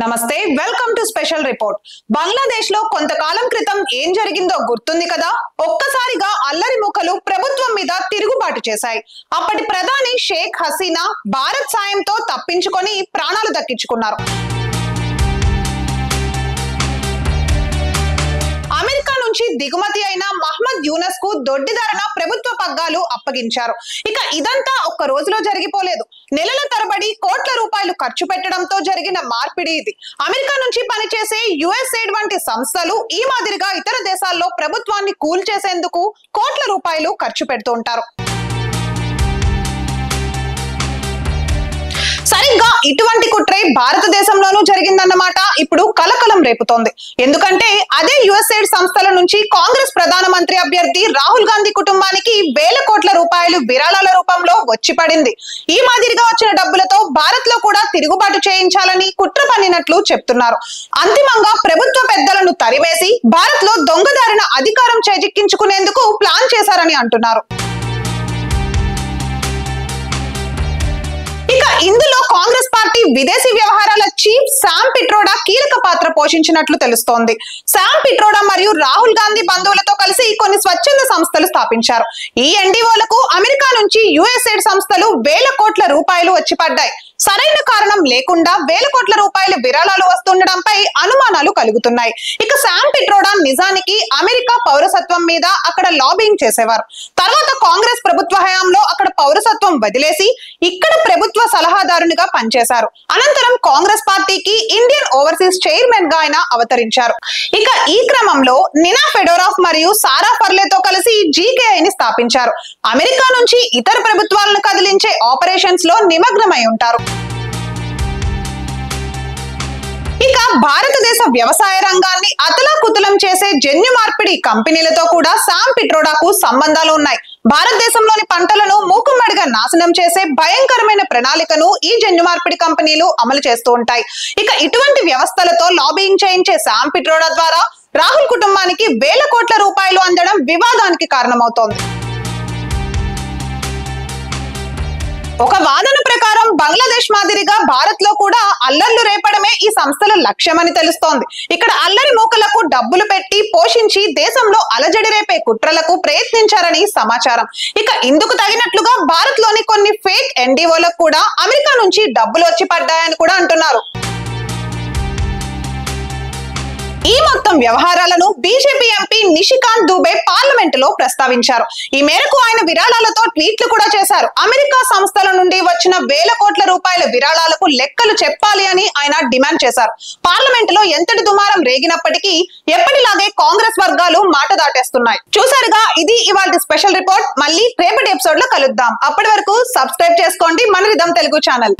నమస్తే welcome to special report. Bangladesh లో కొంతకాలం క్రితం ఏం జరిగిందో గుర్తుంది కదా. ఒక్కసారిగా అల్లరి మూకలు ప్రభుత్వం మీద తిరుగుబాటు చేశాయి. అప్పటి ప్రధాని షేక్ హసీనా భారత్ సాయంతో తప్పించుకొని ప్రాణాలు దక్కించుకున్నారు. అమెరికా నుంచి దిగుమతి అయిన మహమ్మద్ యూనస్ కు దొడ్డిదారిన ప్రభుత్వ పగ్గాలు అప్పగించారు. ఇక ఇదంతా ఒక్క రోజులో జరిగిపోలేదు. నెలల తరబడి కోట్ల రూపాయలు ఖర్చు పెట్టడంతో జరిగిన మార్పిడి ఇది. అమెరికా నుంచి పనిచేసే యుఎస్ఎయిడ్ వంటి సంస్థలు ఈ మాదిరిగా ఇతర దేశాల్లో ప్రభుత్వాన్ని కూల్చేసేందుకు కోట్ల రూపాయలు ఖర్చు పెడుతూ ఉంటారు. సరిగ్గా ఇటువంటి కుట్రే భారతదేశంలోనూ జరిగిందన్నమాట ఇప్పుడు కలకలం రేపుతోంది. ఎందుకంటే అదే యుఎస్ఎయిడ్ సంస్థల నుంచి కాంగ్రెస్ ప్రధానమంత్రి అభ్యర్థి రాహుల్ గాంధీ కుటుంబానికి వేల కోట్ల రూపాయలు విరాళాల రూపంలో వచ్చి పడింది. ఈ మాదిరిగా వచ్చిన డబ్బులతో భారత్ లో కూడా తిరుగుబాటు చేయించాలని కుట్ర పన్నినట్లు చెప్తున్నారు. అంతిమంగా ప్రభుత్వ పెద్దలను తరిమేసి భారత్ లో దొంగదారిన అధికారం చేజిక్కించుకునేందుకు ప్లాన్ చేశారని అంటున్నారు. ఇక ఇందులో కాంగ్రెస్ పార్టీ విదేశీ వ్యవహారాల చీఫ్ శామ్ పిట్రోడా కీలక పాత్ర పోషించినట్లు తెలుస్తోంది. శామ్ పిట్రోడా మరియు రాహుల్ గాంధీ బంధువులతో కలిసి కొన్ని స్వచ్ఛంద సంస్థలు స్థాపించారు. ఈ ఎన్డీఓలకు అమెరికా నుంచి యుఎస్ఎయిడ్ సంస్థలు వేల కోట్ల రూపాయలు వచ్చి పడ్డాయి. సరైన కారణం లేకుండా వేల కోట్ల రూపాయల విరాళాలు వస్తుండడంపై అనుమానాలు కలుగుతున్నాయి. ఇక శామ్ పిట్రోడా నిజానికి అమెరికా పౌరసత్వం మీద అక్కడ లాబింగ్ చేసేవారు. తర్వాత కాంగ్రెస్ ప్రభుత్వ హయాంలో అక్కడ పౌరసత్వం వదిలేసి ఇక్కడ ప్రభుత్వ సలహాదారునిగా పనిచేశారు. అనంతరం కాంగ్రెస్ పార్టీకి ఇండియన్ ఓవర్సీస్ చైర్మన్ గా ఆయన అవతరించారు. ఇక ఈ క్రమంలో నినా ఫెడోరాఫ్ మరియు సారా ఫర్లేతో కలిసి జీకేఐని స్థాపించారు. అమెరికా నుంచి ఇతర ప్రభుత్వాలను కదిలించే ఆపరేషన్స్ లో నిమగ్నమై ఉంటారు. ఇక భారతదేశ వ్యవసాయ రంగాన్ని అతలాకుతలం చేసే జన్యు మార్పిడి కంపెనీలతో కూడా శామ్ పిట్రోడాకు సంబంధాలు ఉన్నాయి. భారతదేశంలోని పంటలను మూకుమ్మడిగా నాశనం చేసే భయంకరమైన ప్రణాళికను ఈ జన్యు మార్పిడి కంపెనీలు అమలు చేస్తూ ఉంటాయి. ఇక ఇటువంటి వ్యవస్థలతో లాబింగ్ చేయించే శామ్ పిట్రోడా ద్వారా రాహుల్ కుటుంబానికి వేల కోట్ల రూపాయలు అందడం వివాదానికి కారణమవుతోంది. ఒక వాదన ప్రకారం బంగ్లాదేశ్ మాదిరిగా భారత్ లో కూడా అల్లర్లు రేపడమే ఈ సంస్థల లక్ష్యమని తెలుస్తోంది. ఇక్కడ అల్లరి మూకలకు డబ్బులు పెట్టి పోషించి దేశంలో అలజడి రేపే కుట్రలకు ప్రయత్నించారని సమాచారం. ఇక ఇందుకు తగినట్లుగా భారత్ లోని కొన్ని ఫేక్ ఎన్డీఓలకు కూడా అమెరికా నుంచి డబ్బులు వచ్చి పడ్డాయని కూడా అంటున్నారు. ఈ మొత్తం వ్యవహారాలను BJP MP Nishikant Dubey parliament లో ప్రస్తావించారు. ఈ మేరకు ఆయన విరాళాలతో ట్వీట్లు కూడా చేశారు. అమెరికా సంస్థల నుండి వచ్చిన వేల కోట్ల రూపాయల విరాళాలకు లెక్కలు చెప్పాలి అని ఆయన డిమాండ్ చేశారు. పార్లమెంట్ లో ఎంతటి దుమారం రేగినప్పటికీ ఎప్పటిలాగే కాంగ్రెస్ వర్గాలు మాట దాటేస్తున్నాయి. చూసారుగా, ఇది ఇవాళ స్పెషల్ రిపోర్ట్. మళ్ళీ రేపటి ఎపిసోడ్ లో కలుద్దాం. అప్పటి వరకు సబ్స్క్రైబ్ చేసుకోండి మన రిధమ్ తెలుగు ఛానల్.